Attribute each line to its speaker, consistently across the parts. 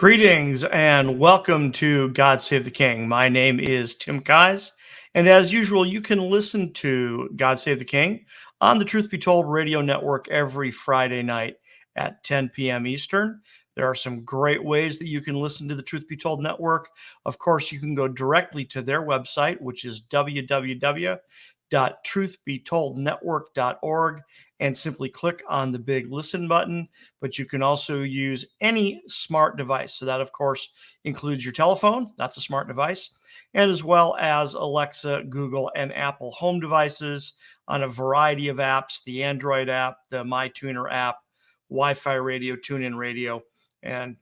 Speaker 1: Greetings and welcome to God Save the King. My name is Tim Kais, and as usual, you can listen to God Save the King on the Truth Be Told radio network every Friday night at 10 p.m. Eastern. There are some great ways that you can listen to the Truth Be Told network. Of course, you can go directly to their website, which is www.truthbetoldnetwork.org, and simply click on the big listen button. But you can also use any smart device. So that, of course, includes your telephone. That's a smart device. And as well as Alexa, Google, and Apple home devices on a variety of apps, the Android app, the MyTuner app, Wi-Fi radio, TuneIn radio, and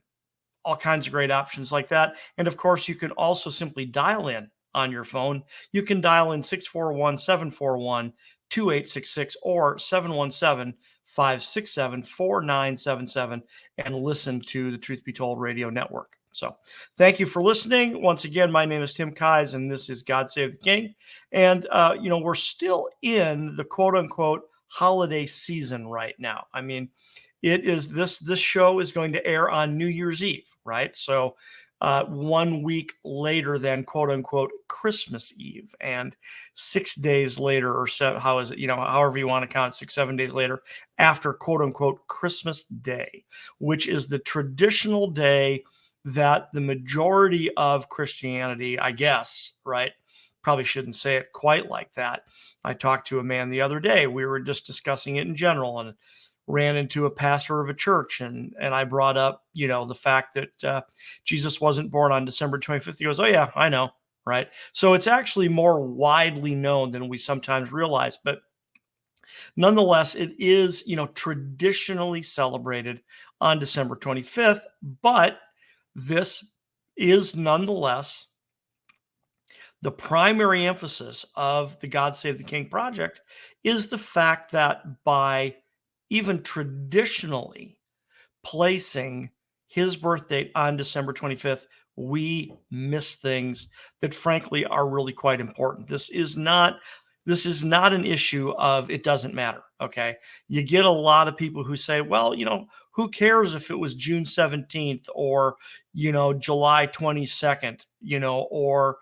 Speaker 1: all kinds of great options like that. And of course, you can also simply dial in on your phone. You can dial in 641-741-2866 or 717-567-4977 and listen to the Truth Be Told radio network. So thank you for listening. Once again, my name is Tim Kais, and this is God Save the King. And, we're still in the quote unquote holiday season right now. I mean, it is this show is going to air on New Year's Eve, right? So 1 week later than quote unquote Christmas Eve, and 6 days later, or so, how is it, however you want to count, 6-7 days later after quote unquote Christmas Day, which is the traditional day that the majority of Christianity, I guess, right? Probably shouldn't say it quite like that. I talked to a man the other day. We were just discussing it in general, and ran into a pastor of a church, and I brought up, the fact that Jesus wasn't born on December 25th. He goes, "Oh yeah, I know." Right. So it's actually more widely known than we sometimes realize, but nonetheless, it is, traditionally celebrated on December 25th, but this is nonetheless the primary emphasis of the God Save the King project is the fact that by even traditionally placing his birth date on December 25th, we miss things that frankly are really quite important. This is not an issue of it doesn't matter. Okay. You get a lot of people who say, well, who cares if it was June 17th or, July 22nd, or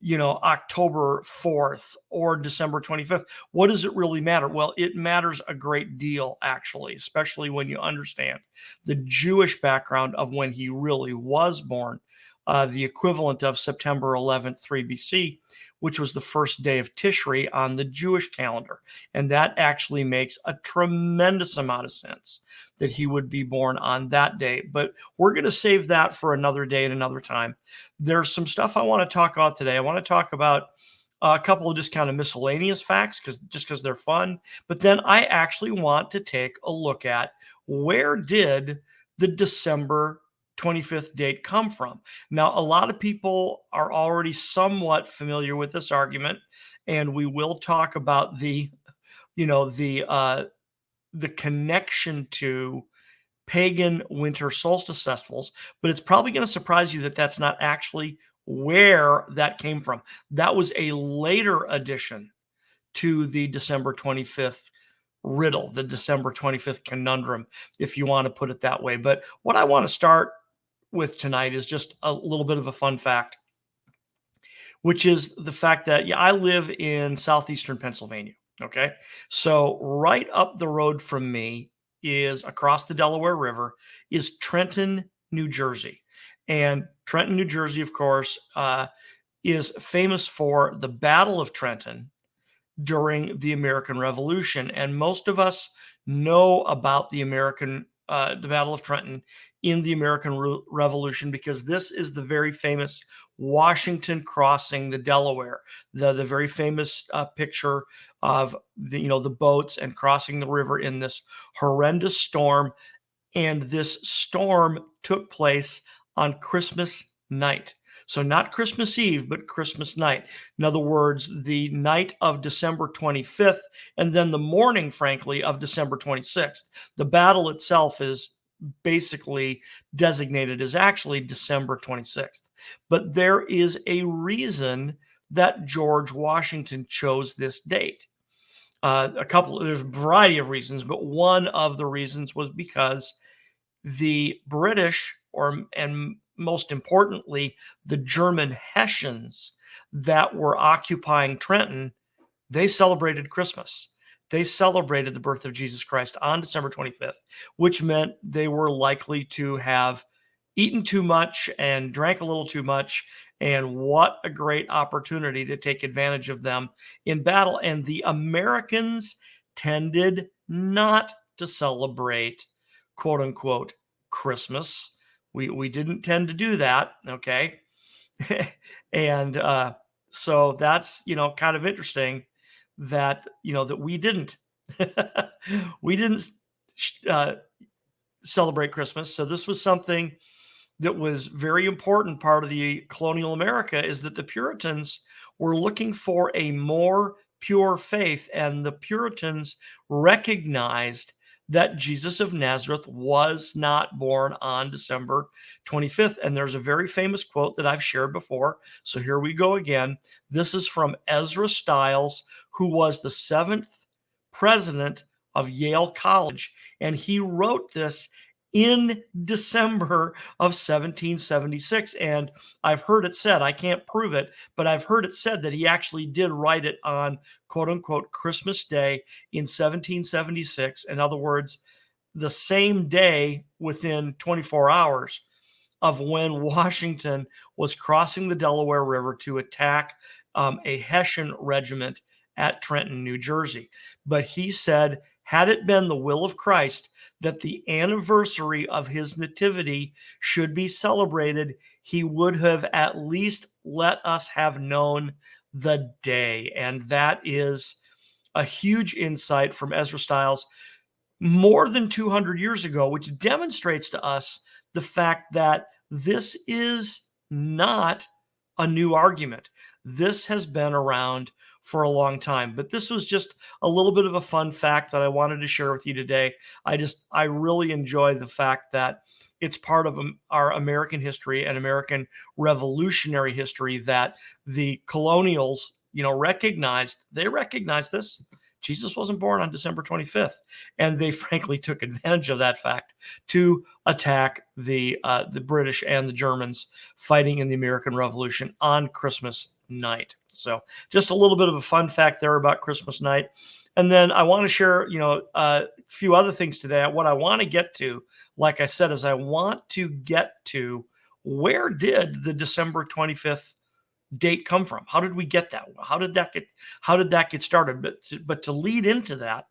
Speaker 1: October 4th or December 25th. What does it really matter? Well, it matters a great deal, actually, especially when you understand the Jewish background of when he really was born, the equivalent of September 11th, 3 BC, which was the first day of Tishri on the Jewish calendar. And that actually makes a tremendous amount of sense that he would be born on that day. But we're going to save that for another day and another time. There's some stuff I want to talk about today. I want to talk about a couple of just kind of miscellaneous facts because they're fun. But then I actually want to take a look at where did the December 25th date come from? Now, a lot of people are already somewhat familiar with this argument, and we will talk about the connection to pagan winter solstice festivals, but it's probably going to surprise you that that's not actually where that came from. That was a later addition to the December 25th riddle, the December 25th conundrum, if you want to put it that way. But what I want to start with tonight is just a little bit of a fun fact, which is the fact that I live in southeastern Pennsylvania. Okay. So right up the road from me is across the Delaware River is Trenton, New Jersey. And Trenton, New Jersey, of course, is famous for the Battle of Trenton during the American Revolution. And most of us know about the Battle of Trenton in the American Revolution because this is the very famous Washington crossing the Delaware, the very famous picture of the boats and crossing the river in this horrendous storm. And this storm took place on Christmas night. So not Christmas Eve, but Christmas night. In other words, the night of December 25th, and then the morning, frankly, of December 26th. The battle itself is basically designated as actually December 26th. But there is a reason that George Washington chose this date. There's a variety of reasons, but one of the reasons was because the British and most importantly, the German Hessians that were occupying Trenton, they celebrated Christmas. They celebrated the birth of Jesus Christ on December 25th, which meant they were likely to have eaten too much and drank a little too much. And what a great opportunity to take advantage of them in battle. And the Americans tended not to celebrate, quote unquote, Christmas. We didn't tend to do that. Okay. And so that's, kind of interesting that, that we didn't. We didn't uh, celebrate Christmas. So this was something that was very important part of the colonial America, is that the Puritans were looking for a more pure faith, and the Puritans recognized that Jesus of Nazareth was not born on December 25th. And there's a very famous quote that I've shared before. So here we go again. This is from Ezra Stiles, who was the 7th president of Yale College. And he wrote this in December of 1776. And I've heard it said, I can't prove it, but I've heard it said that he actually did write it on, quote unquote, Christmas Day in 1776. In other words, the same day within 24 hours of when Washington was crossing the Delaware River to attack a Hessian regiment at Trenton, New Jersey. But he said, had it been the will of Christ that the anniversary of his nativity should be celebrated, he would have at least let us have known the day. And that is a huge insight from Ezra Stiles more than 200 years ago, which demonstrates to us the fact that this is not a new argument. This has been around for a long time, but this was just a little bit of a fun fact that I wanted to share with you today. I really enjoy the fact that it's part of our American history and American revolutionary history that the colonials, recognized this. Jesus wasn't born on December 25th. And they frankly took advantage of that fact to attack the British and the Germans fighting in the American Revolution on Christmas night. So just a little bit of a fun fact there about Christmas night. And then I want to share, a few other things today. What I want to get to, like I said, is I want to get to where did the December 25th date come from? How did we get that? How did that get started? But to lead into that,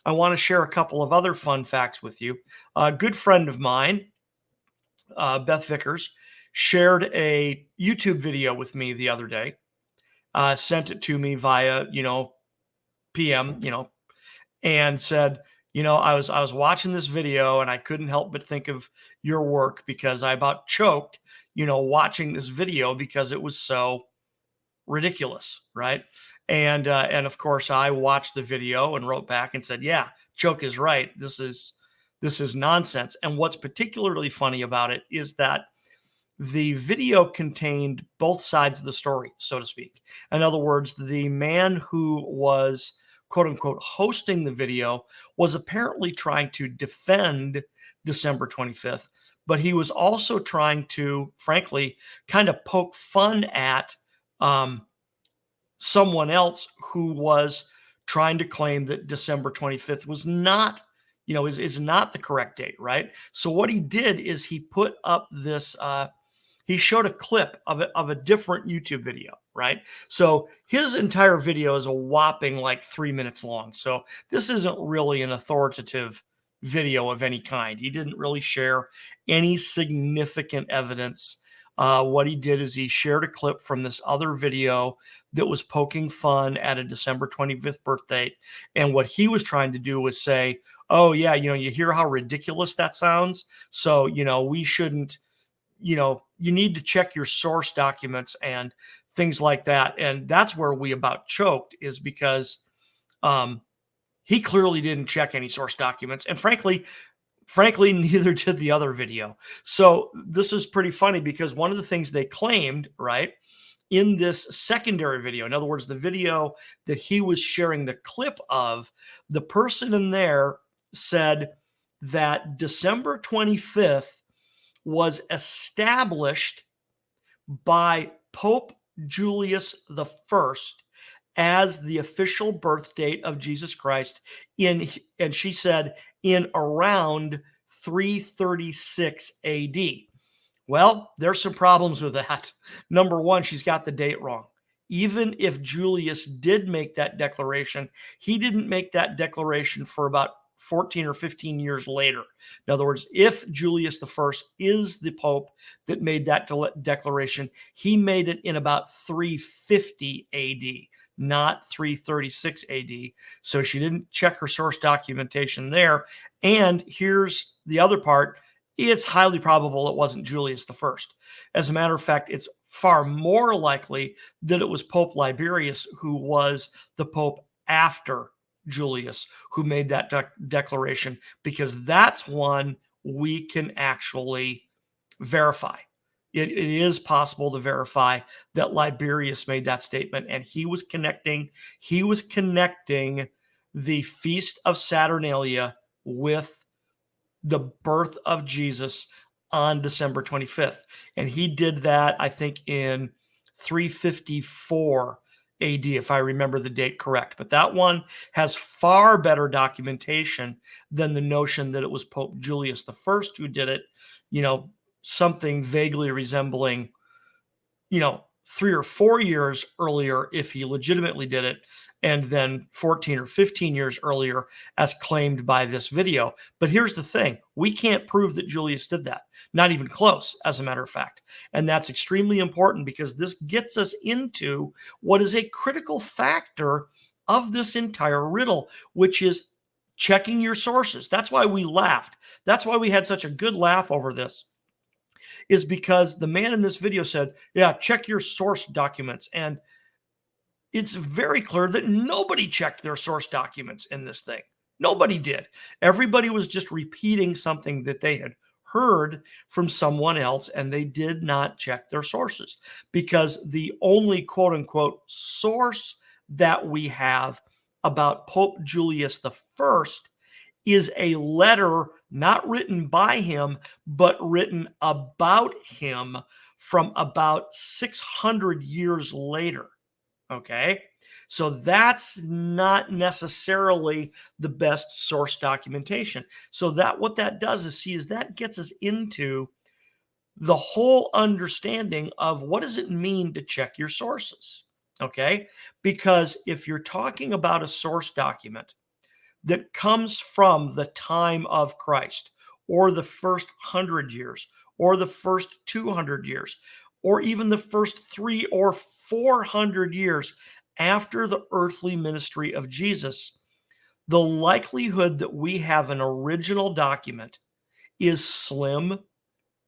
Speaker 1: I want to share a couple of other fun facts with you. A good friend of mine, Beth Vickers, shared a YouTube video with me the other day, sent it to me via, PM, and said, I was watching this video and I couldn't help but think of your work because I about choked, watching this video because it was so ridiculous, right? And of course I watched the video and wrote back and said, yeah, Choke is right. This is nonsense. And what's particularly funny about it is that the video contained both sides of the story, so to speak. In other words, the man who was, quote unquote, hosting the video was apparently trying to defend December 25th, but he was also trying to, frankly, kind of poke fun at someone else who was trying to claim that December 25th was not, is not the correct date, right? So what he did is he put up this, he showed a clip of a different YouTube video, right? So his entire video is a whopping like 3 minutes long. So this isn't really an authoritative video of any kind. He didn't really share any significant evidence. What he did is he shared a clip from this other video that was poking fun at a December 25th birthday. And what he was trying to do was say, oh yeah, you hear how ridiculous that sounds? So, we shouldn't, you need to check your source documents and things like that. And that's where we about choked, is because he clearly didn't check any source documents. And frankly, neither did the other video. So this is pretty funny because one of the things they claimed, right, in this secondary video, in other words, the video that he was sharing the clip of, the person in there said that December 25th was established by Pope Julius I as the official birth date of Jesus Christ and she said in around 336 AD. Well, there's some problems with that. Number one, she's got the date wrong. Even if Julius did make that declaration, he didn't make that declaration for about 14 or 15 years later. In other words, if Julius I is the Pope that made that declaration, he made it in about 350 AD, not 336 AD. So she didn't check her source documentation there. And here's the other part. It's highly probable it wasn't Julius I. As a matter of fact, it's far more likely that it was Pope Liberius, who was the Pope after Julius, who made that declaration, because that's one we can actually verify. It is possible to verify that Liberius made that statement, and he was connecting the Feast of Saturnalia with the birth of Jesus on December 25th. And he did that, I think, in 354 AD, if I remember the date correct. But that one has far better documentation than the notion that it was Pope Julius I who did it, something vaguely resembling, 3 or 4 years earlier, if he legitimately did it, and then 14 or 15 years earlier as claimed by this video. But here's the thing. We can't prove that Julius did that. Not even close, as a matter of fact. And that's extremely important because this gets us into what is a critical factor of this entire riddle, which is checking your sources. That's why we laughed. That's why we had such a good laugh over this, is because the man in this video said, yeah, check your source documents. And it's very clear that nobody checked their source documents in this thing. Nobody did. Everybody was just repeating something that they had heard from someone else, and they did not check their sources, because the only quote unquote source that we have about Pope Julius I is a letter not written by him, but written about him from about 600 years later. Okay, so that's not necessarily the best source documentation. So that what that does is that gets us into the whole understanding of what does it mean to check your sources. Okay, because if you're talking about a source document that comes from the time of Christ, or the first 100 years, or the first 200 years, or even the first 300 or 400 years after the earthly ministry of Jesus, the likelihood that we have an original document is slim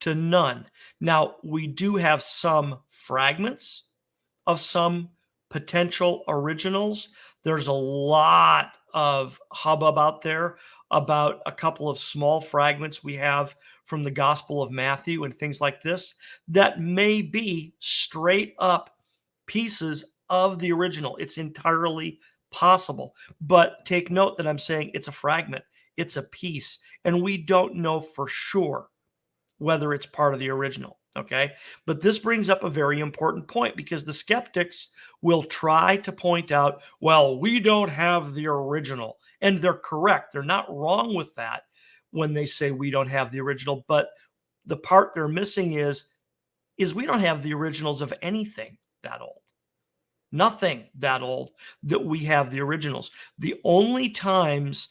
Speaker 1: to none. Now, we do have some fragments of some potential originals. There's a lot of hubbub out there about a couple of small fragments we have from the Gospel of Matthew and things like this that may be straight up pieces of the original. It's entirely possible. But take note that I'm saying it's a fragment, it's a piece, and we don't know for sure whether it's part of the original. Okay. But this brings up a very important point, because the skeptics will try to point out, well, we don't have the original. And they're correct. They're not wrong with that when they say we don't have the original. But the part they're missing is we don't have the originals of anything that old. Nothing that old that we have the originals. The only times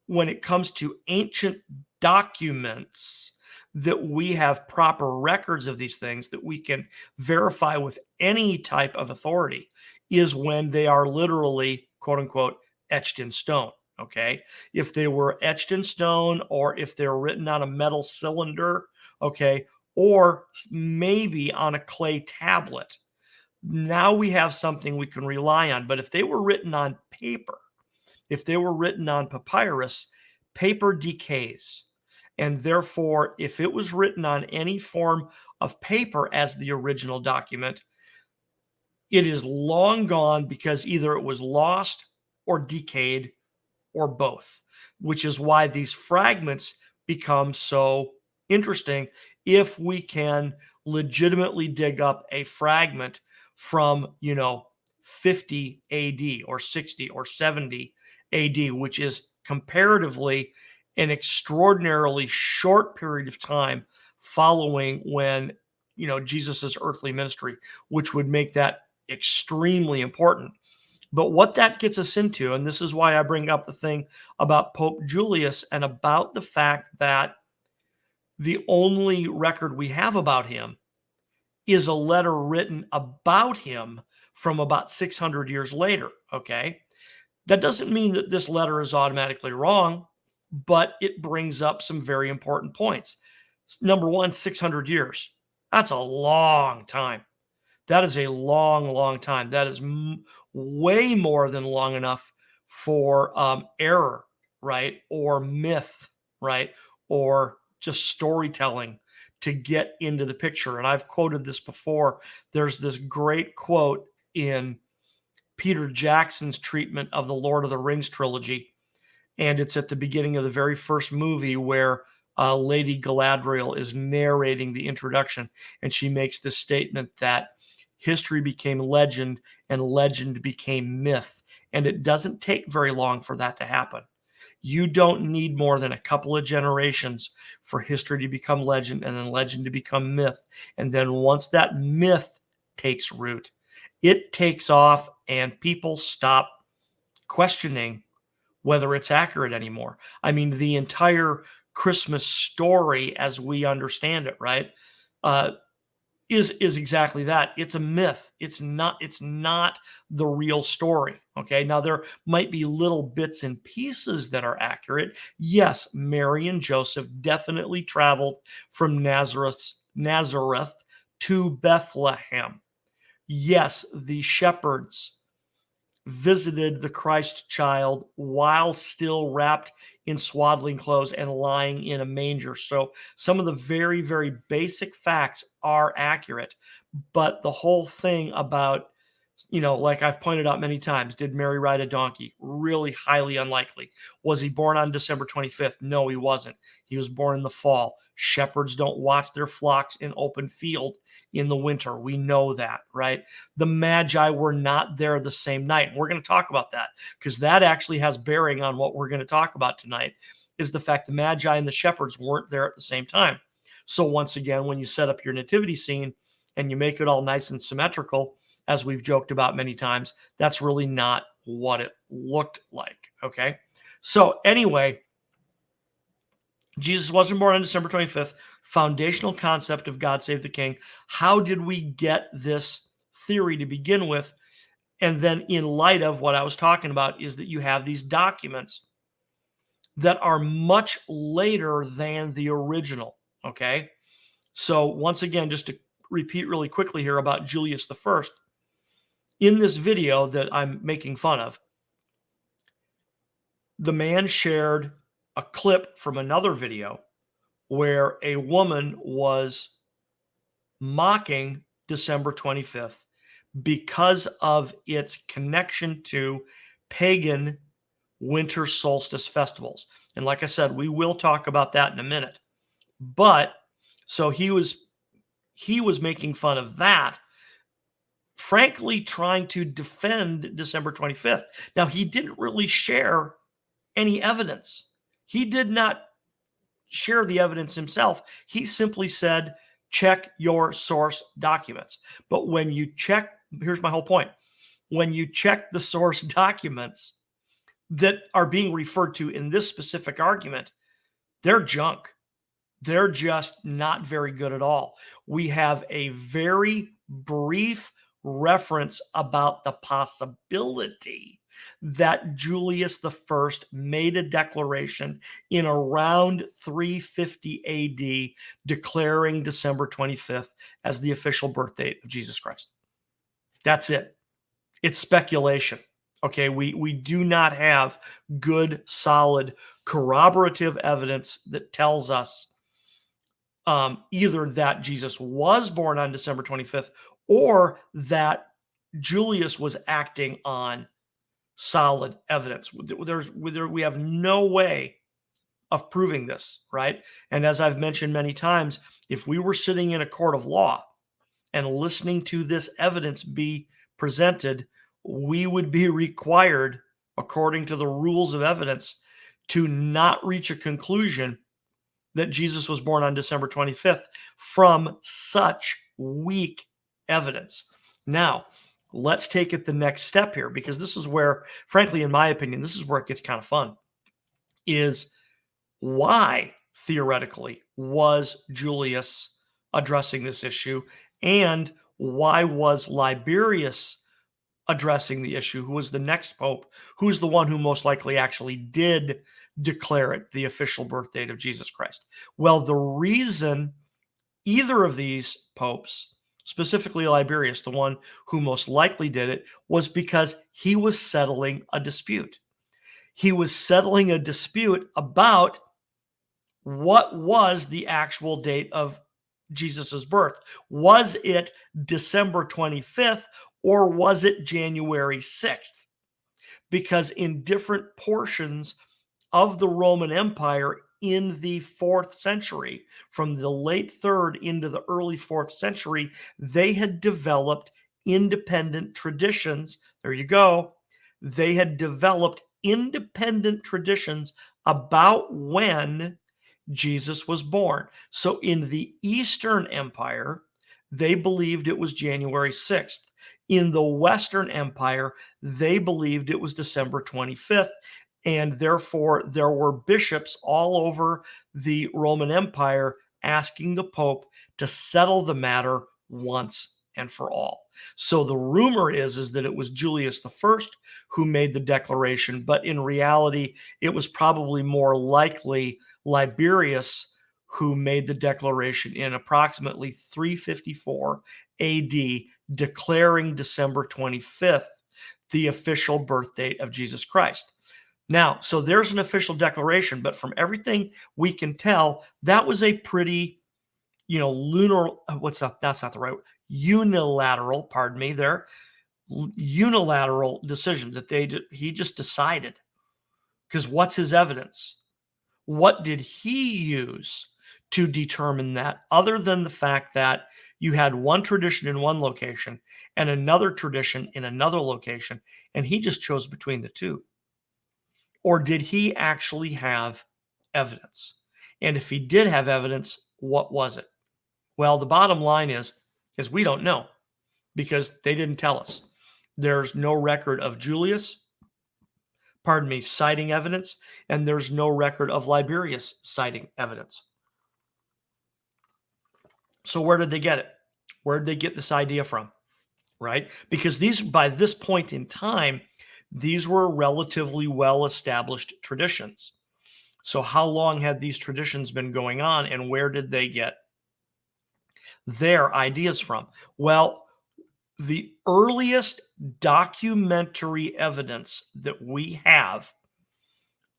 Speaker 1: when it comes to ancient documents that we have proper records of these things that we can verify with any type of authority is when they are literally, quote unquote, etched in stone. Okay. If they were etched in stone, or if they're written on a metal cylinder, okay, or maybe on a clay tablet, now we have something we can rely on. But if they were written on paper, if they were written on papyrus, paper decays. And therefore, if it was written on any form of paper as the original document, it is long gone, because either it was lost or decayed, or both, which is why these fragments become so interesting if we can legitimately dig up a fragment from, 50 AD or 60 or 70 AD, which is comparatively an extraordinarily short period of time following when, Jesus's earthly ministry, which would make that extremely important. But what that gets us into, and this is why I bring up the thing about Pope Julius and about the fact that the only record we have about him is a letter written about him from about 600 years later, okay? That doesn't mean that this letter is automatically wrong, but it brings up some very important points. Number one, 600 years. That's a long time. That is a long, long time. That is way more than long enough for error, right? Or myth, right? Or just storytelling to get into the picture. And I've quoted this before. There's this great quote in Peter Jackson's treatment of the Lord of the Rings trilogy. And it's at the beginning of the very first movie where Lady Galadriel is narrating the introduction. And she makes this statement that history became legend and legend became myth. And it doesn't take very long for that to happen. You don't need more than a couple of generations for history to become legend and then legend to become myth. And then once that myth takes root, it takes off and people stop questioning whether it's accurate anymore. I mean, the entire Christmas story as we understand it, right, is exactly that. It's a myth. It's not the real story. Okay. Now there might be little bits and pieces that are accurate. Yes, Mary and Joseph definitely traveled from Nazareth to Bethlehem. Yes, the shepherds visited the Christ child while still wrapped in swaddling clothes and lying in a manger. So some of the very, very basic facts are accurate, but the whole thing about, like I've pointed out many times, did Mary ride a donkey? Really highly unlikely. Was he born on December 25th? No, he wasn't. He was born in the fall. Shepherds don't watch their flocks in open field in the winter. We know that, right? The Magi were not there the same night. We're going to talk about that because that actually has bearing on what we're going to talk about tonight, is the fact the Magi and the shepherds weren't there at the same time. So once again, when you set up your nativity scene and you make it all nice and symmetrical, as we've joked about many times, that's really not what it looked like, okay? So anyway, Jesus wasn't born on December 25th. Foundational concept of God Save the King. How did we get this theory to begin with? And then in light of what I was talking about is that you have these documents that are much later than the original, okay? So once again, just to repeat really quickly here about Julius I, in this video that I'm making fun of, the man shared a clip from another video where a woman was mocking December 25th because of its connection to pagan winter solstice festivals. And like I said, we will talk about that in a minute. But so he was making fun of that, frankly trying to defend December 25th. Now, he didn't really share any evidence. He did not share the evidence himself. He simply said, check your source documents. But when you check, here's my whole point. When you check the source documents that are being referred to in this specific argument, they're junk. They're just not very good at all. We have a very brief reference about the possibility that Julius I made a declaration in around 350 AD declaring December 25th as the official birth date of Jesus Christ. That's it. It's speculation. Okay, we do not have good, solid, corroborative evidence that tells us either that Jesus was born on December 25th or that Julius was acting on solid evidence. We have no way of proving this, right? And as I've mentioned many times, if we were sitting in a court of law and listening to this evidence be presented, we would be required, according to the rules of evidence, to not reach a conclusion that Jesus was born on December 25th from such weak evidence. Now, let's take it the next step here, because this is where, frankly, in my opinion, this is where it gets kind of fun, is why, theoretically, was Julius addressing this issue, and why was Liberius addressing the issue, who was the next pope, who's the one who most likely actually did declare it the official birth date of Jesus Christ? Well, the reason either of these popes, specifically Liberius, the one who most likely did it, was because he was settling a dispute. He was settling a dispute about what was the actual date of Jesus's birth. Was it December 25th or was it January 6th? Because in different portions of the Roman Empire in the 4th century, from the late 3rd into the early 4th century, they had developed independent traditions. There you go. They had developed independent traditions about when Jesus was born. So in the Eastern Empire, they believed it was January 6th. In the Western Empire, they believed it was December 25th. And therefore, there were bishops all over the Roman Empire asking the Pope to settle the matter once and for all. So the rumor is that it was Julius I who made the declaration, but in reality, it was probably more likely Liberius who made the declaration in approximately 354 AD, declaring December 25th the official birth date of Jesus Christ. Now, so there's an official declaration, but from everything we can tell, that was a pretty, unilateral, unilateral decision that he just decided. Because what's his evidence? What did he use to determine that, other than the fact that you had one tradition in one location and another tradition in another location, and he just chose between the two? Or did he actually have evidence? And if he did have evidence, what was it? Well, the bottom line is we don't know, because they didn't tell us. There's no record of Julius, citing evidence, and there's no record of Liberius citing evidence. So where did they get it? Where did they get this idea from? Right? Because by this point in time, these were relatively well-established traditions. So how long had these traditions been going on, and where did they get their ideas from? Well, the earliest documentary evidence that we have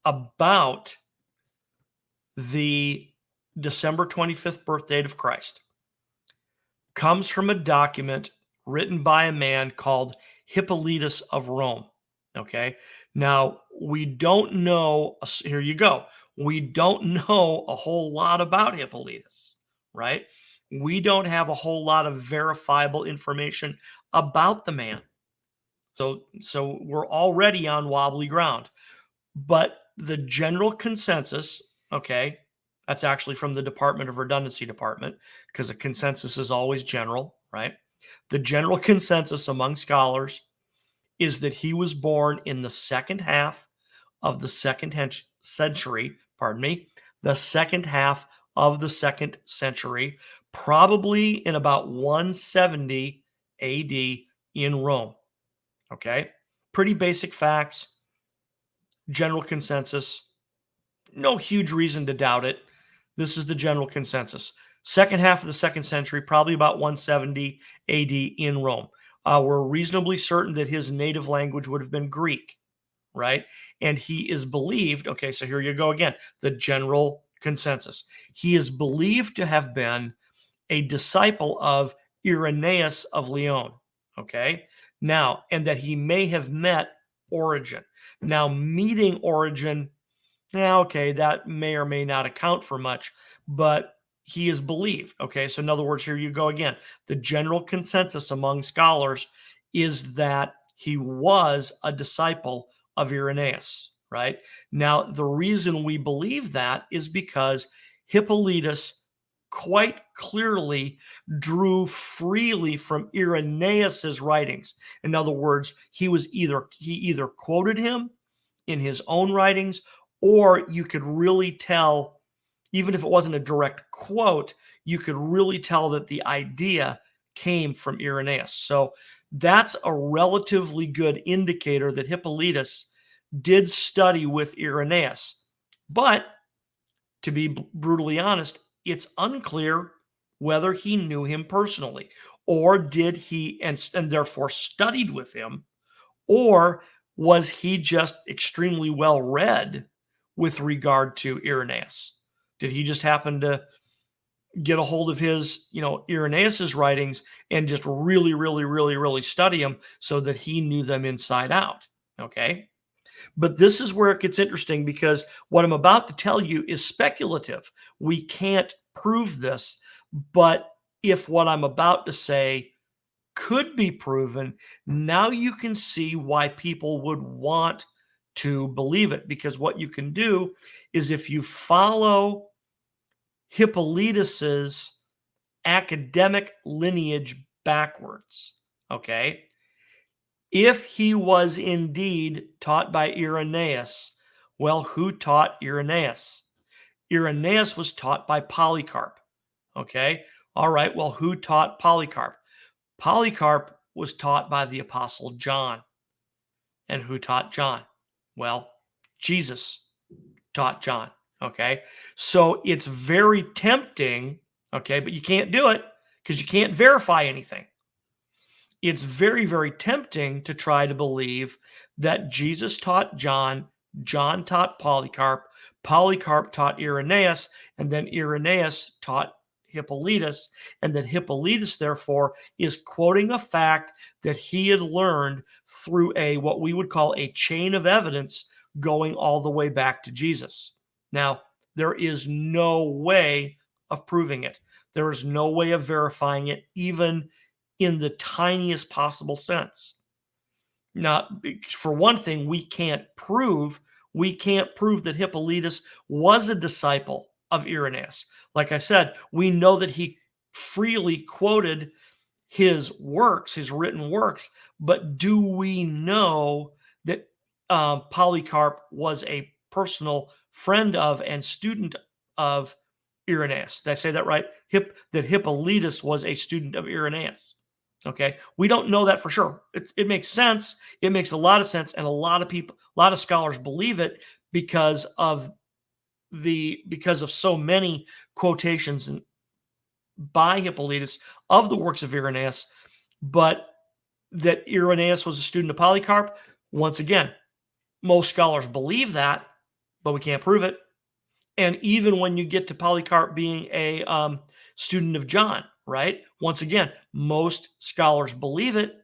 Speaker 1: about the December 25th birth date of Christ comes from a document written by a man called Hippolytus of Rome. Okay. Now, we don't know, here you go. We don't know a whole lot about Hippolytus, right? We don't have a whole lot of verifiable information about the man. So we're already on wobbly ground. But the general consensus, okay, that's actually from the Department of Redundancy Department, because a consensus is always general, right? The general consensus among scholars is that he was born in the second half of the second century, the second half of the 2nd century, probably in about 170 AD in Rome. Okay? Pretty basic facts, general consensus, no huge reason to doubt it. This is the general consensus. Second half of the 2nd century, probably about 170 AD in Rome. We're reasonably certain that his native language would have been Greek, right? And he is believed, okay, so here you go again, the general consensus. He is believed to have been a disciple of Irenaeus of Lyon, okay? Now, and that he may have met Origen. Now, meeting Origen, Now, okay, that may or may not account for much, but he is believed. Okay, so in other words, here you go again. The general consensus among scholars is that he was a disciple of Irenaeus, right? Now, the reason we believe that is because Hippolytus quite clearly drew freely from Irenaeus's writings. In other words, he either quoted him in his own writings, or you could really tell, even if it wasn't a direct quote, you could really tell that the idea came from Irenaeus. So that's a relatively good indicator that Hippolytus did study with Irenaeus. But to be brutally honest, it's unclear whether he knew him personally, or did he and therefore studied with him, or was he just extremely well read with regard to Irenaeus? Did he just happen to get a hold of his, Irenaeus's writings and just really, really, really, really study them so that he knew them inside out? Okay. But this is where it gets interesting, because what I'm about to tell you is speculative. We can't prove this, but if what I'm about to say could be proven, now you can see why people would want to believe it. Because what you can do is, if you follow Hippolytus's academic lineage backwards, okay, if he was indeed taught by Irenaeus, well, who taught Irenaeus? Irenaeus was taught by Polycarp. Okay. All right. Well, who taught Polycarp? Polycarp was taught by the Apostle John. And who taught John? Well, Jesus taught John. Okay. So it's very tempting. Okay. But you can't do it because you can't verify anything. It's very, very tempting to try to believe that Jesus taught John, John taught Polycarp, Polycarp taught Irenaeus, and then Irenaeus taught Hippolytus, and that Hippolytus, therefore, is quoting a fact that he had learned through what we would call a chain of evidence going all the way back to Jesus. Now, there is no way of proving it. There is no way of verifying it, even in the tiniest possible sense. Now, for one thing, we can't prove that Hippolytus was a disciple of Irenaeus. Like I said, we know that he freely quoted his works, his written works, but do we know that Polycarp was a personal friend of and student of Irenaeus? Did I say that right? That Hippolytus was a student of Irenaeus. Okay, we don't know that for sure. It makes sense. It makes a lot of sense, and a lot of scholars believe it because of so many quotations by Hippolytus of the works of Irenaeus. But that Irenaeus was a student of Polycarp, once again, most scholars believe that, but we can't prove it. And even when you get to Polycarp being a student of John, right? Once again, most scholars believe it,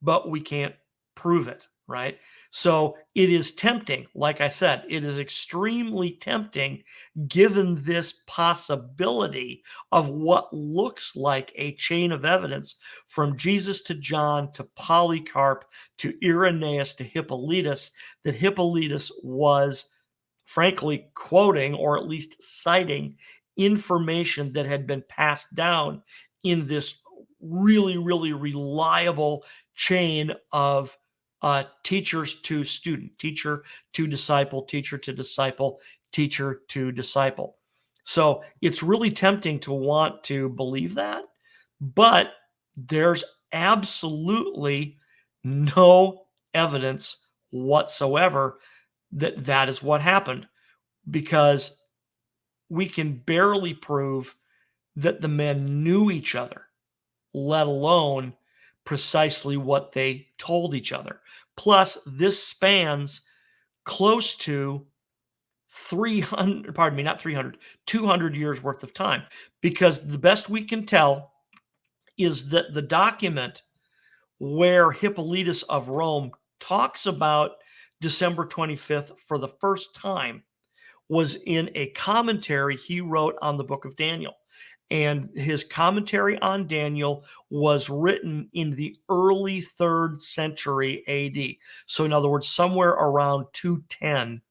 Speaker 1: but we can't prove it, right? So it is tempting. Like I said, it is extremely tempting, given this possibility of what looks like a chain of evidence from Jesus to John to Polycarp to Irenaeus to Hippolytus, that Hippolytus was frankly quoting, or at least citing, information that had been passed down in this really, really reliable chain of teachers to student, teacher to disciple, teacher to disciple, teacher to disciple. So it's really tempting to want to believe that, but there's absolutely no evidence whatsoever that that is what happened, because we can barely prove that the men knew each other, let alone precisely what they told each other. Plus, this spans close to 300, pardon me, not 300, 200 years worth of time, because the best we can tell is that the document where Hippolytus of Rome talks about December 25th for the first time was in a commentary he wrote on the book of Daniel. And his commentary on Daniel was written in the early 3rd century AD. So, in other words, somewhere around 210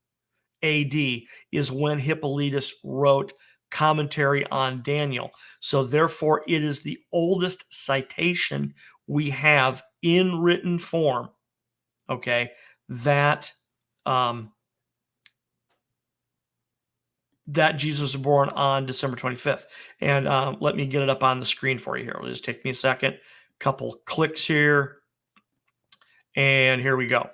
Speaker 1: AD is when Hippolytus wrote commentary on Daniel. So, therefore, it is the oldest citation we have in written form, okay, that that Jesus was born on December 25th. And let me get it up on the screen for you here. It'll just take me a second. Couple clicks here. And here we go.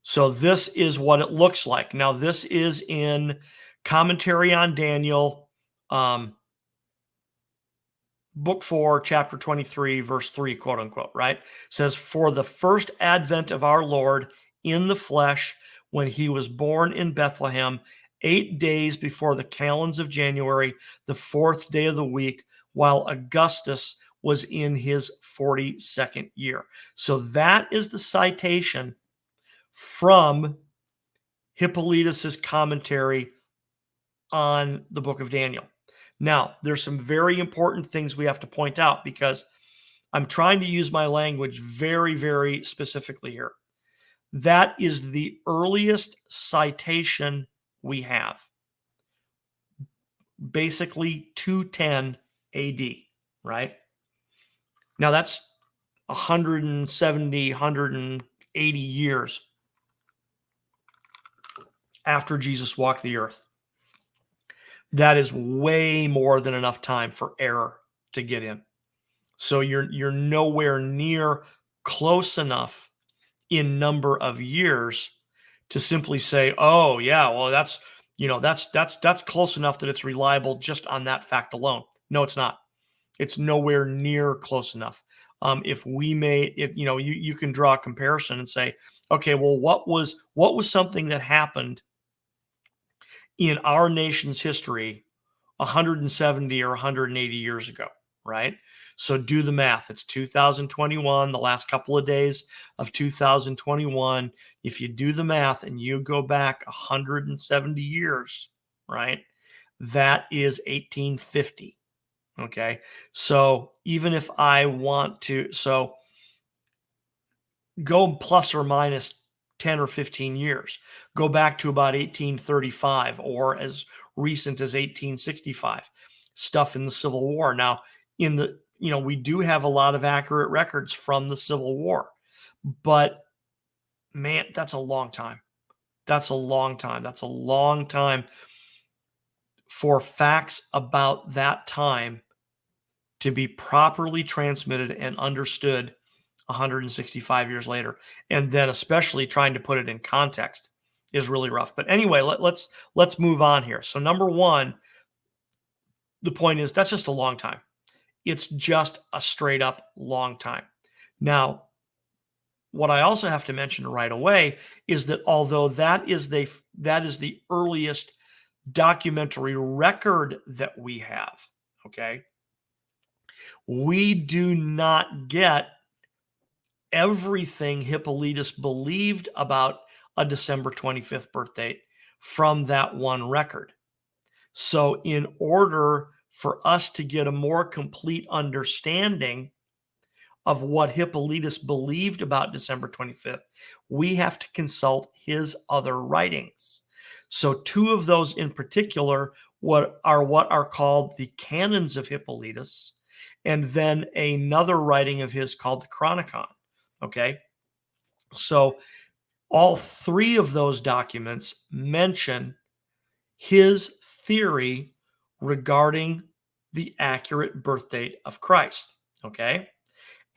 Speaker 1: So this is what it looks like. Now, this is in Commentary on Daniel, book 4, chapter 23, verse 3, quote unquote, right? It says, "For the first advent of our Lord in the flesh, when he was born in Bethlehem, 8 days before the calends of January, the 4th day of the week, while Augustus was in his 42nd year." So that is the citation from Hippolytus's commentary on the book of Daniel. Now, there's some very important things we have to point out because I'm trying to use my language very, very specifically here. That is the earliest citation we have. Basically 210 AD, right? Now that's 170, 180 years after Jesus walked the earth. That is way more than enough time for error to get in. So you're nowhere near close enough in number of years to simply say, "Oh yeah, well that's close enough that it's reliable just on that fact alone." No, it's not. It's nowhere near close enough. If you can draw a comparison and say, okay, well, what was something that happened in our nation's history 170 or 180 years ago, right? So do the math. It's 2021, the last couple of days of 2021. If you do the math and you go back 170 years, right, that is 1850. Okay. So even if I want to, so go plus or minus 10 or 15 years, go back to about 1835 or as recent as 1865, stuff in the Civil War. Now, we do have a lot of accurate records from the Civil War, but man, that's a long time. That's a long time. That's a long time for facts about that time to be properly transmitted and understood 165 years later. And then especially trying to put it in context is really rough. But anyway, let's move on here. So number one, the point is that's just a long time. It's just a straight up long time. Now, what I also have to mention right away is that although that is the earliest documentary record that we have, okay, we do not get everything Hippolytus believed about a December 25th birth date from that one record. So in order for us to get a more complete understanding of what Hippolytus believed about December 25th, we have to consult his other writings. So two of those in particular what are called the Canons of Hippolytus, and then another writing of his called the Chronicon. Okay, so all three of those documents mention his theory regarding the accurate birth date of Christ. Okay,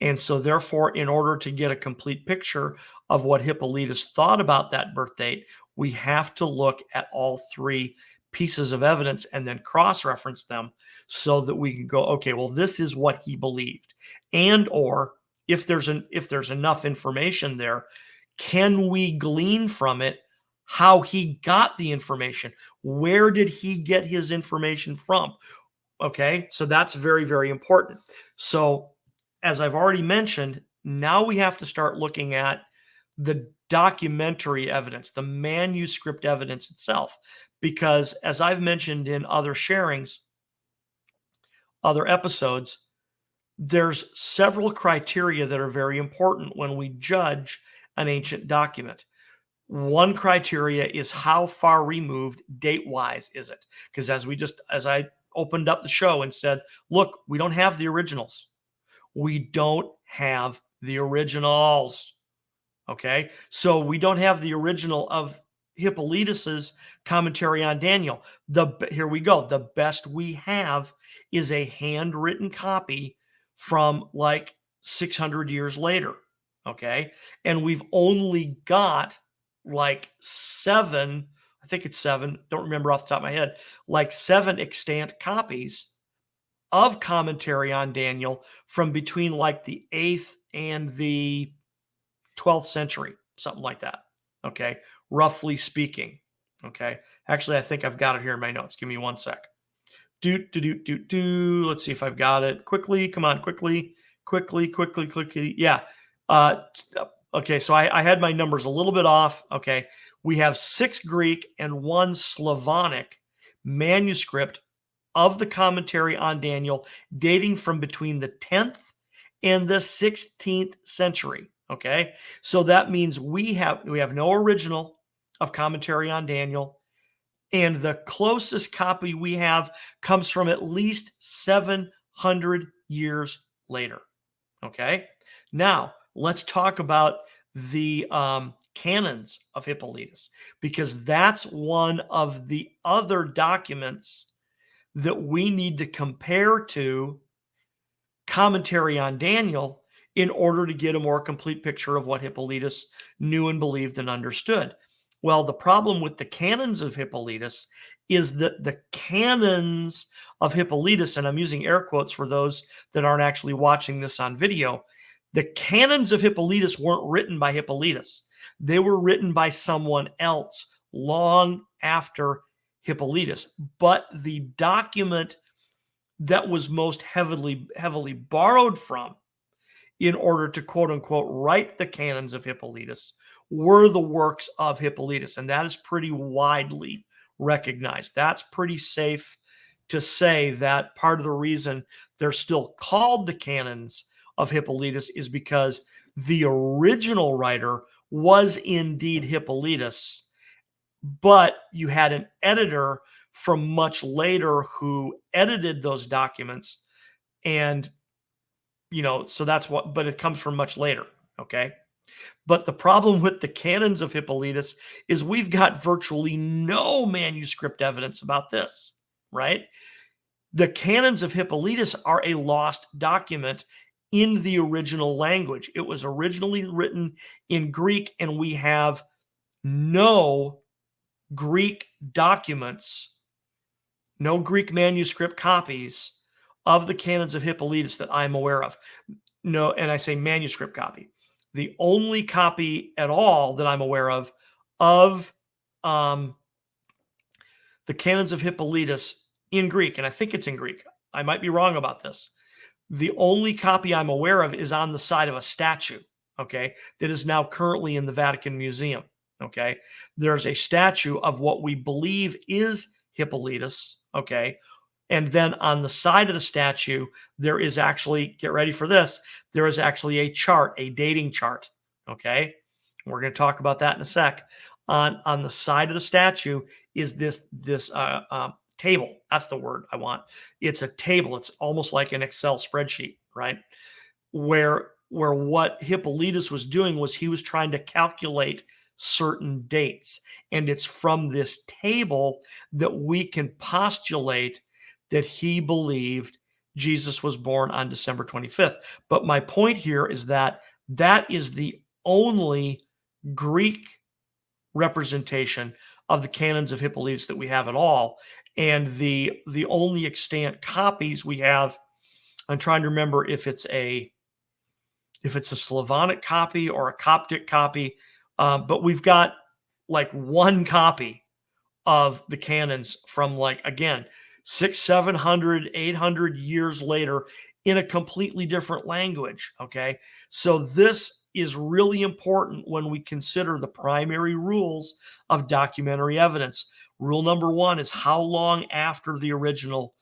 Speaker 1: and so therefore, in order to get a complete picture of what Hippolytus thought about that birth date, we have to look at all three pieces of evidence and then cross-reference them so that we can go, okay, well, this is what he believed. And or if there's enough information there, can we glean from it how he got the information? Where did he get his information from? Okay, so that's very, very important. So as I've already mentioned, now we have to start looking at the documentary evidence, the manuscript evidence itself. Because as I've mentioned in other sharings, other episodes, there's several criteria that are very important when we judge an ancient document. One criteria is how far removed date-wise is it? Because as I opened up the show and said, look, we don't have the originals. We don't have the originals. Okay, so we don't have the original of Hippolytus's commentary on Daniel. Here we go. The best we have is a handwritten copy from like 600 years later. Okay, and we've only got like seven, I think it's seven, don't remember off the top of my head, like 7 extant copies of commentary on Daniel from between like the 8th and the 12th century, something like that. Okay, roughly speaking. Okay, actually, I think I've got it here in my notes. Give me one sec. Let's see if I've got it quickly. Come on, quickly. Yeah. Okay, so I had my numbers a little bit off. Okay, we have 6 Greek and 1 Slavonic manuscript of the commentary on Daniel dating from between the 10th and the 16th century. Okay, so that means we have no original of commentary on Daniel, and the closest copy we have comes from at least 700 years later. Okay, now let's talk about the Canons of Hippolytus, because that's one of the other documents that we need to compare to commentary on Daniel in order to get a more complete picture of what Hippolytus knew and believed and understood. Well, the problem with the Canons of Hippolytus is that the Canons of Hippolytus, and I'm using air quotes for those that aren't actually watching this on video, the Canons of Hippolytus weren't written by Hippolytus. They were written by someone else long after Hippolytus. But the document that was most heavily borrowed from in order to quote unquote write the Canons of Hippolytus were the works of Hippolytus. And that is pretty widely recognized. That's pretty safe to say that part of the reason they're still called the Canons of Hippolytus is because the original writer was indeed Hippolytus, but you had an editor from much later who edited those documents. And so that's what, but it comes from much later. Okay. But the problem with the Canons of Hippolytus is we've got virtually no manuscript evidence about this, right? The Canons of Hippolytus are a lost document in the original language. It was originally written in Greek, and we have no Greek documents, no Greek manuscript copies of the Canons of Hippolytus that I'm aware of. No, and I say manuscript copy. The only copy at all that I'm aware of the Canons of Hippolytus in Greek, and I think it's in Greek. I might be wrong about this. The only copy I'm aware of is on the side of a statue, okay, that is now currently in the Vatican Museum, okay? There's a statue of what we believe is Hippolytus, okay? And then on the side of the statue, there is actually, get ready for this, there is actually a chart, a dating chart, okay? We're going to talk about that in a sec. On the side of the statue is this table. That's the word I want. It's a table. It's almost like an Excel spreadsheet, right? Where what Hippolytus was doing was he was trying to calculate certain dates. And it's from this table that we can postulate that he believed Jesus was born on December 25th. But my point here is that that is the only Greek representation of the Canons of Hippolytus that we have at all. And the only extant copies we have, I'm trying to remember if it's a Slavonic copy or a Coptic copy, but we've got like one copy of the canons from, like, again, 600, 700, 800 years later in a completely different language. Okay. So this is really important when we consider the primary rules of documentary evidence. Rule number one is how long after the original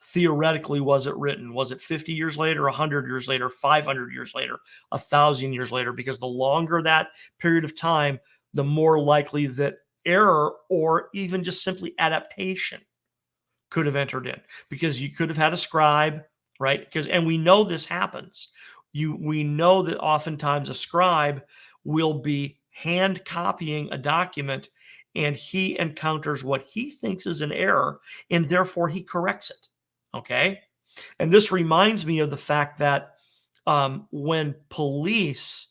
Speaker 1: theoretically was it written? Was it 50 years later, 100 years later, 500 years later, 1,000 years later? Because the longer that period of time, the more likely that error or even just simply adaptation could have entered in, because you could have had a scribe, right? And we know this happens. We know that oftentimes a scribe will be hand copying a document, and he encounters what he thinks is an error, and therefore he corrects it. Okay. And this reminds me of the fact that when police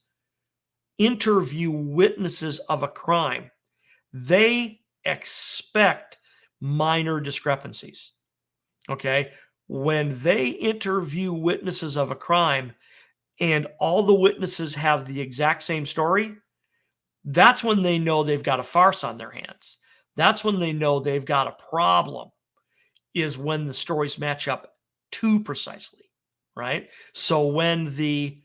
Speaker 1: interview witnesses of a crime, they expect minor discrepancies. Okay. When they interview witnesses of a crime and all the witnesses have the exact same story, that's when they know they've got a farce on their hands. That's when they know they've got a problem, is when the stories match up too precisely, right? So when the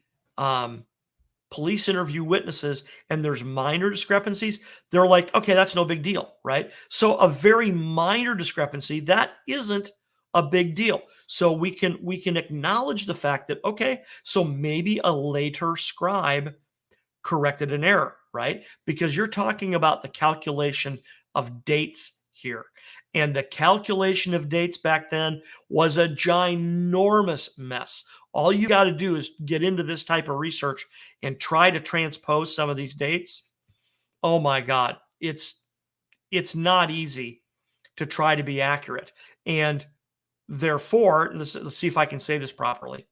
Speaker 1: police interview witnesses and there's minor discrepancies, they're like, okay, that's no big deal, right? So a very minor discrepancy, that isn't a big deal. So we can acknowledge the fact that, okay, so maybe a later scribe corrected an error, right? Because you're talking about the calculation of dates here. And the calculation of dates back then was a ginormous mess. All you got to do is get into this type of research and try to transpose some of these dates. Oh my God, it's not easy to try to be accurate. And therefore, let's see if I can say this properly.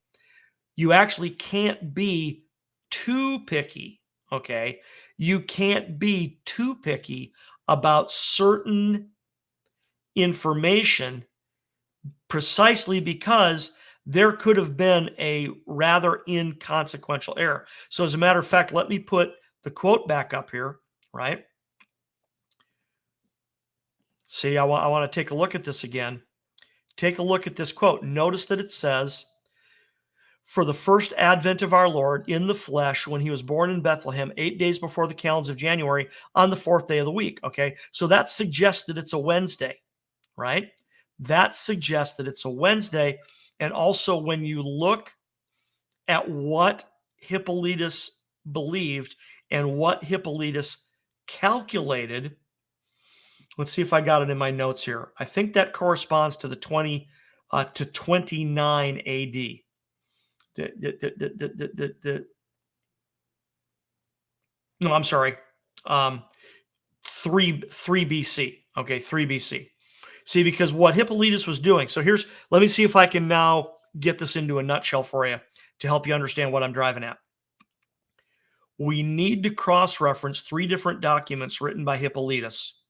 Speaker 1: You actually can't be too picky, okay? You can't be too picky about certain information, precisely because there could have been a rather inconsequential error. So as a matter of fact, let me put the quote back up here, right? See, I want to take a look at this again. Take a look at this quote. Notice that it says, "For the first advent of our Lord in the flesh, when he was born in Bethlehem, 8 days before the calends of January, on the 4th day of the week." Okay, so that suggests that it's a Wednesday, right? That suggests that it's a Wednesday. And also, when you look at what Hippolytus believed and what Hippolytus calculated, let's see if I got it in my notes here. I think that corresponds to the 20 to 29 AD. No, I'm sorry. 3 BC. Okay, 3 BC. See, because what Hippolytus was doing. So let me see if I can now get this into a nutshell for you to help you understand what I'm driving at. We need to cross-reference 3 different documents written by Hippolytus,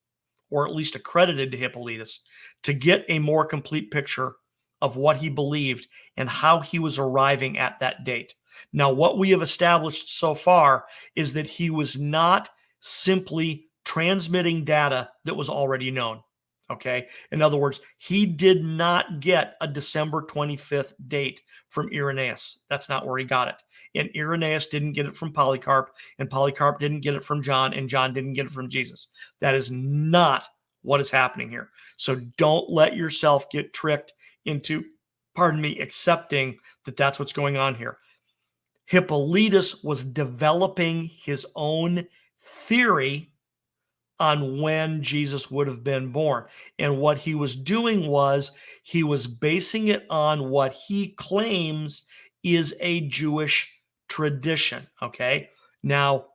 Speaker 1: or at least accredited to Hippolytus, to get a more complete picture of what he believed and how he was arriving at that date. Now, what we have established so far is that he was not simply transmitting data that was already known. Okay. In other words, he did not get a December 25th date from Irenaeus. That's not where he got it. And Irenaeus didn't get it from Polycarp, and Polycarp didn't get it from John, and John didn't get it from Jesus. That is not what is happening here. So don't let yourself get tricked into, accepting that that's what's going on here. Hippolytus was developing his own theory on when Jesus would have been born. And what he was doing was he was basing it on what he claims is a Jewish tradition. Okay. Now,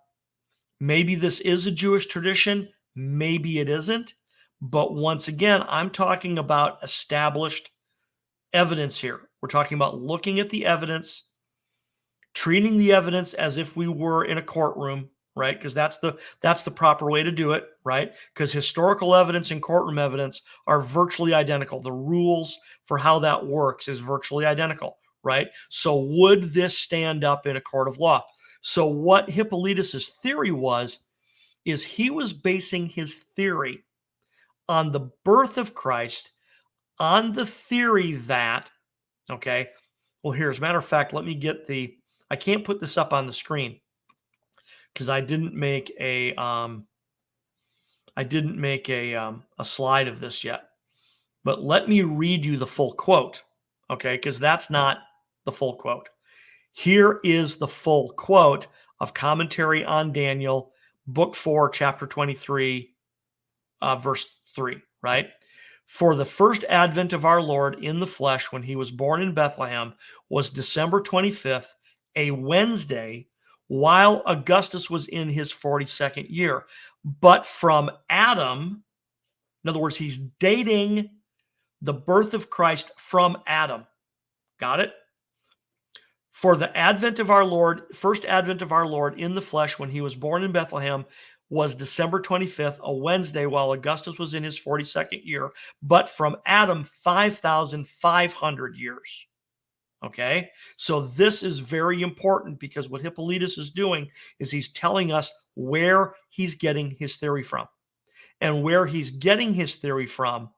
Speaker 1: maybe this is a Jewish tradition, maybe it isn't. But once again, I'm talking about established evidence here. We're talking about looking at the evidence, treating the evidence as if we were in a courtroom, right? Because that's the proper way to do it, right? Because historical evidence and courtroom evidence are virtually identical. The rules for how that works is virtually identical, right? So would this stand up in a court of law? So what Hippolytus's theory was, is he was basing his theory on the birth of Christ, on the theory that, okay, well, here, as a matter of fact, let me get I can't put this up on the screen. because I didn't make a slide of this yet. But let me read you the full quote, okay? Because that's not the full quote. Here is the full quote of Commentary on Daniel, Book 4, Chapter 23, verse 3, right? For the first advent of our Lord in the flesh when he was born in Bethlehem was December 25th, a Wednesday, while Augustus was in his 42nd year. But from Adam, in other words, he's dating the birth of Christ from Adam. Got it? For the advent of our Lord, first advent of our Lord in the flesh when he was born in Bethlehem was December 25th, a Wednesday, while Augustus was in his 42nd year, but from Adam, 5,500 years. Okay? So this is very important because what Hippolytus is doing is he's telling us where he's getting his theory from. And where he's getting his theory from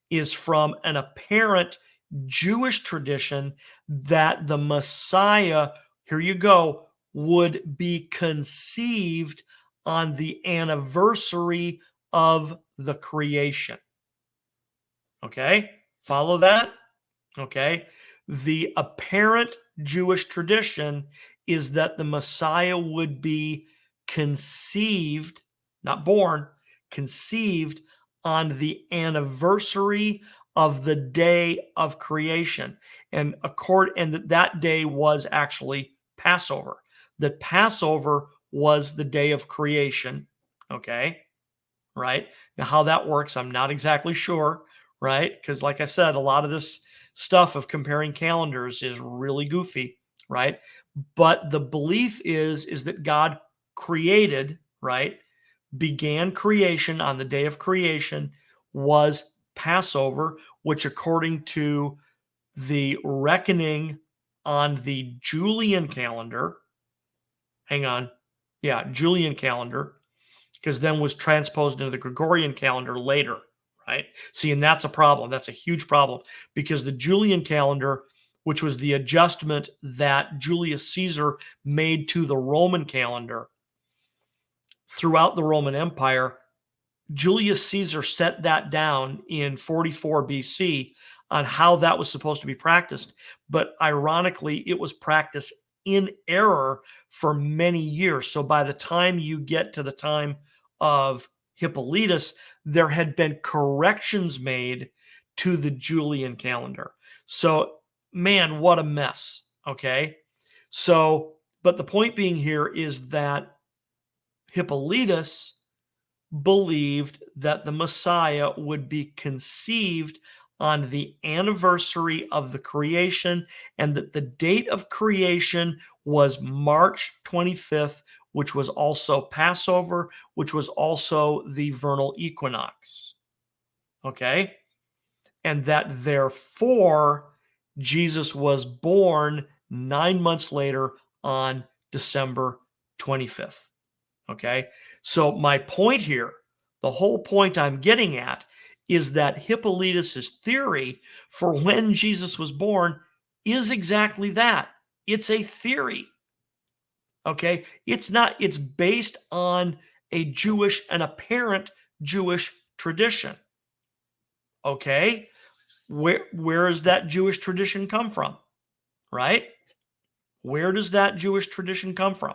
Speaker 1: is from an apparent Jewish tradition that the Messiah, here you go, would be conceived on the anniversary of the creation. Okay? Follow that? Okay? The apparent Jewish tradition is that the Messiah would be conceived, not born, conceived on the anniversary of the day of creation. And that day was actually Passover. That Passover was the day of creation. Okay. Right. Now, how that works, I'm not exactly sure. Right. Because, like I said, a lot of this stuff of comparing calendars is really goofy. Right. But the belief is that God created, right, began creation on the day of creation was Passover, which according to the reckoning on the Julian calendar, Julian calendar, because then was transposed into the Gregorian calendar later, right? See, and that's a problem. That's a huge problem because the Julian calendar, which was the adjustment that Julius Caesar made to the Roman calendar throughout the Roman Empire, Julius Caesar set that down in 44 BC on how that was supposed to be practiced. But ironically, it was practiced in error for many years. So by the time you get to the time of Hippolytus, there had been corrections made to the Julian calendar. So, man, what a mess. Okay. So, but the point being here is that Hippolytus believed that the Messiah would be conceived on the anniversary of the creation, and that the date of creation was March 25th, which was also Passover, which was also the vernal equinox. Okay? And that therefore Jesus was born 9 months later on December 25th. Okay? So my point here, the whole point I'm getting at is that Hippolytus's theory for when Jesus was born is exactly that. It's a theory. Okay? It's based on an apparent Jewish tradition. Okay? Where does that Jewish tradition come from? Right? Where does that Jewish tradition come from?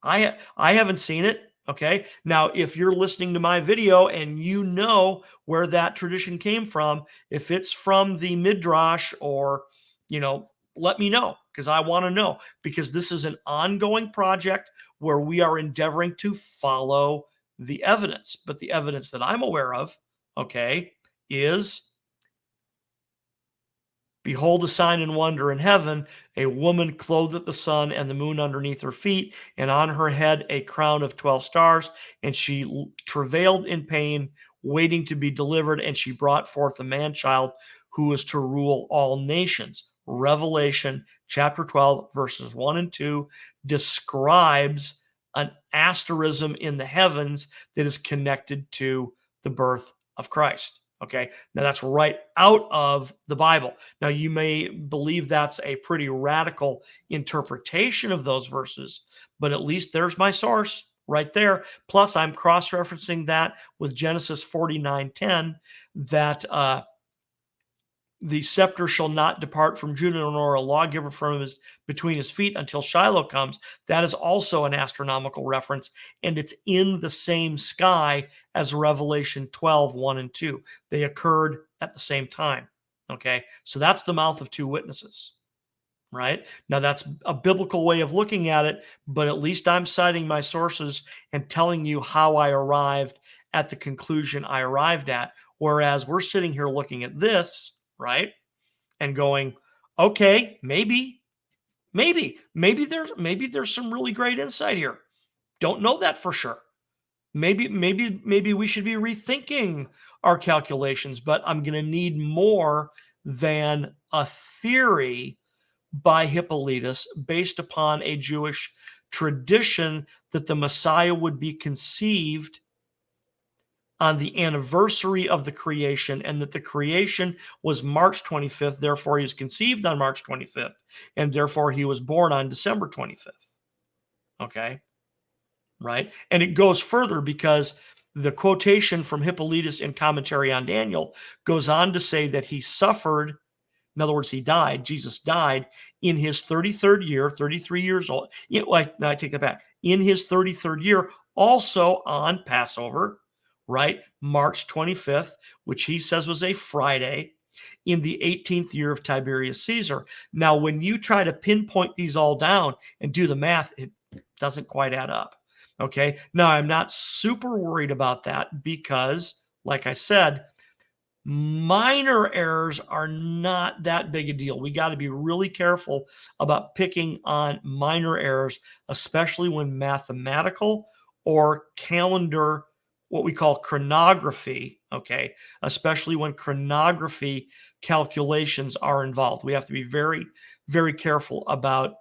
Speaker 1: I haven't seen it. Okay. Now, if you're listening to my video and you know where that tradition came from, if it's from the Midrash or, let me know because I want to know, because this is an ongoing project where we are endeavoring to follow the evidence. But the evidence that I'm aware of, okay, is behold a sign and wonder in heaven, a woman clothed with the sun and the moon underneath her feet, and on her head a crown of 12 stars. And she travailed in pain, waiting to be delivered, and she brought forth a man-child who was to rule all nations. Revelation chapter 12, verses 1 and 2 describes an asterism in the heavens that is connected to the birth of Christ. Okay, now that's right out of the Bible. Now, you may believe that's a pretty radical interpretation of those verses, but at least there's my source right there. Plus, I'm cross-referencing that with Genesis 49:10, that the scepter shall not depart from Judah, nor a lawgiver from between his feet until Shiloh comes. That is also an astronomical reference, and it's in the same sky as Revelation 12:1 and 2. They occurred at the same time. Okay, so that's the mouth of two witnesses, right? Now, that's a biblical way of looking at it, but at least I'm citing my sources and telling you how I arrived at the conclusion I arrived at. Whereas we're sitting here looking at this, right, and going, okay, maybe there's some really great insight here. Don't know that for sure. Maybe we should be rethinking our calculations, but I'm going to need more than a theory by Hippolytus based upon a Jewish tradition that the Messiah would be conceived on the anniversary of the creation, and that the creation was March 25th. Therefore, he was conceived on March 25th, and therefore he was born on December 25th. Okay, right? And it goes further, because the quotation from Hippolytus in Commentary on Daniel goes on to say that he suffered. In other words, he died. Jesus died in his 33rd year, 33 years old. No, I take that back. In his 33rd year, also on Passover, right? March 25th, which he says was a Friday, in the 18th year of Tiberius Caesar. Now, when you try to pinpoint these all down and do the math, it doesn't quite add up. Okay. Now, I'm not super worried about that because, like I said, minor errors are not that big a deal. We got to be really careful about picking on minor errors, especially when mathematical or calendar, what we call chronography, okay, especially when chronography calculations are involved. We have to be very, very careful about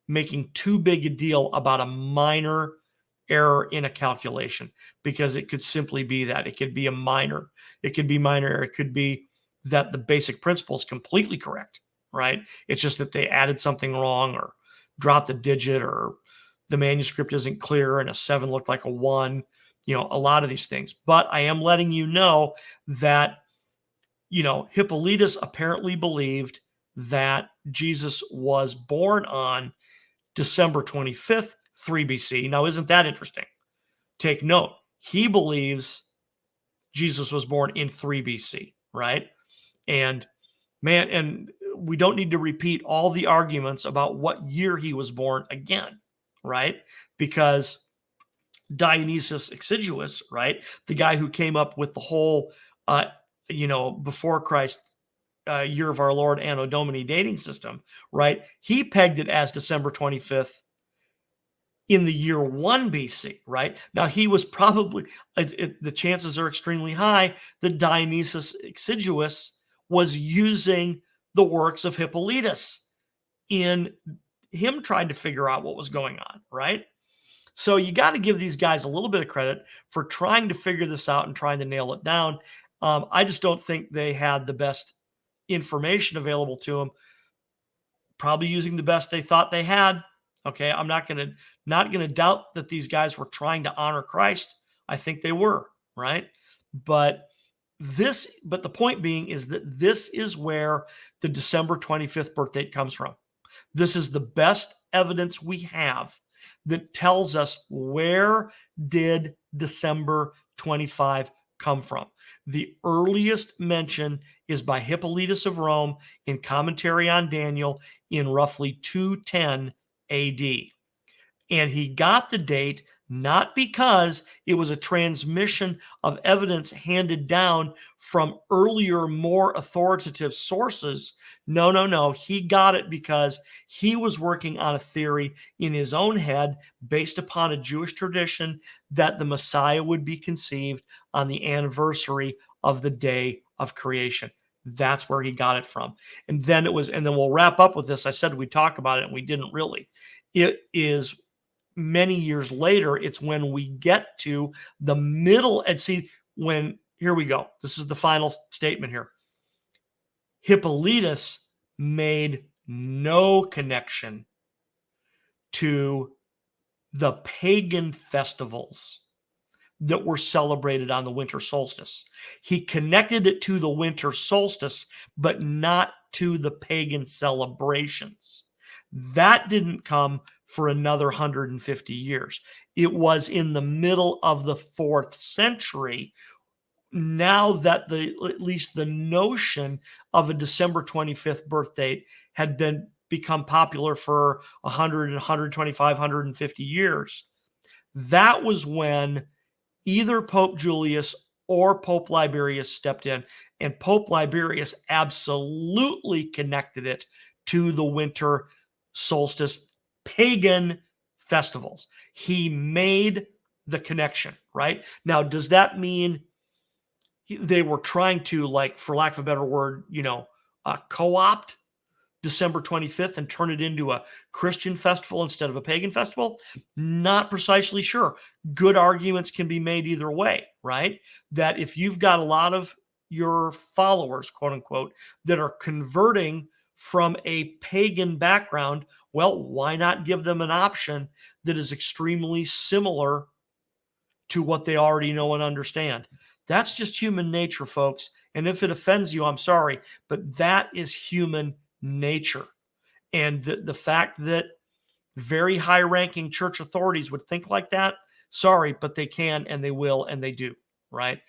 Speaker 1: making too big a deal about a minor error in a calculation, because it could simply be that. It could be a minor. It could be minor error. It could be that the basic principle is completely correct, right? It's just that they added something wrong or dropped a digit, or the manuscript isn't clear and a 7 looked like a 1, a lot of these things. But I am letting you know that, Hippolytus apparently believed that Jesus was born on December 25th, 3 BC. Now, isn't that interesting? Take note. He believes Jesus was born in 3 BC, right? And we don't need to repeat all the arguments about what year he was born again, right? Because Dionysius Exiguus, right, the guy who came up with the whole, before Christ, year of our Lord Anno Domini dating system, right? He pegged it as December 25th in the year 1 BC, right? Now, he was probably, the chances are extremely high that Dionysius Exiguus was using the works of Hippolytus in him trying to figure out what was going on, right? So you got to give these guys a little bit of credit for trying to figure this out and trying to nail it down. I just don't think they had the best information available to them, probably using the best they thought they had. Okay, I'm not going to doubt that these guys were trying to honor Christ. I think they were, right? But the point being is that this is where the December 25th birth date comes from. This is the best evidence we have that tells us, where did December 25 come from? The earliest mention is by Hippolytus of Rome in Commentary on Daniel in roughly 210 AD. And he got the date not because it was a transmission of evidence handed down from earlier, more authoritative sources. No. He got it because he was working on a theory in his own head based upon a Jewish tradition that the Messiah would be conceived on the anniversary of the day of creation. That's where he got it from. And then we'll wrap up with this. I said we'd talk about it, and we didn't really. It is many years later. It's when we get to the middle, and see, when here we go. This is the final statement here. Hippolytus made no connection to the pagan festivals that were celebrated on the winter solstice. He connected it to the winter solstice, but not to the pagan celebrations. That didn't come for another 150 years. It was in the middle of the 4th century, now that at least the notion of a December 25th birth date had become popular for 100, 125, 150 years. That was when either Pope Julius or Pope Liberius stepped in, and Pope Liberius absolutely connected it to the winter solstice pagan festivals. He made the connection, right? Now, does that mean they were trying to, like, for lack of a better word, co-opt December 25th and turn it into a Christian festival instead of a pagan festival? Not precisely sure. Good arguments can be made either way, right? That if you've got a lot of your followers, quote unquote, that are converting from a pagan background, well, why not give them an option that is extremely similar to what they already know and understand? That's just human nature, folks. And if it offends you, I'm sorry, but that is human nature. And the fact that very high-ranking church authorities would think like that, sorry, but they can and they will and they do, right?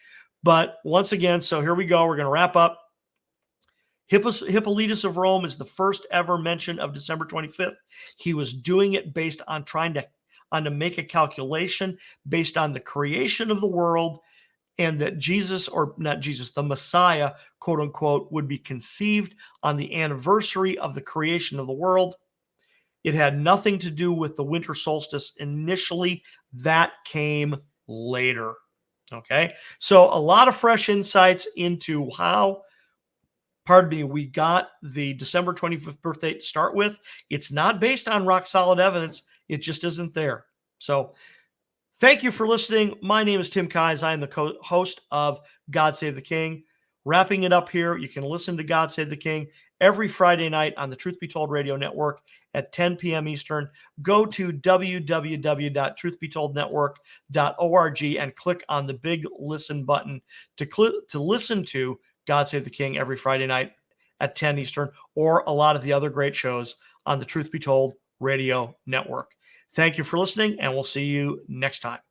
Speaker 1: But once again, so here we go. We're going to wrap up. Hippolytus of Rome is the first ever mention of December 25th. He was doing it based on trying to make a calculation based on the creation of the world, and that Jesus, or not Jesus, the Messiah, quote unquote, would be conceived on the anniversary of the creation of the world. It had nothing to do with the winter solstice initially. That came later. Okay. So a lot of fresh insights into how, we got the December 25th birthday to start with. It's not based on rock solid evidence. It just isn't there. So thank you for listening. My name is Tim Keyes. I am the host of God Save the King. Wrapping it up here, you can listen to God Save the King every Friday night on the Truth Be Told Radio Network at 10 p.m. Eastern. Go to www.truthbetoldnetwork.org and click on the big listen button to listen to God Save the King every Friday night at 10 Eastern, or a lot of the other great shows on the Truth Be Told Radio Network. Thank you for listening, and we'll see you next time.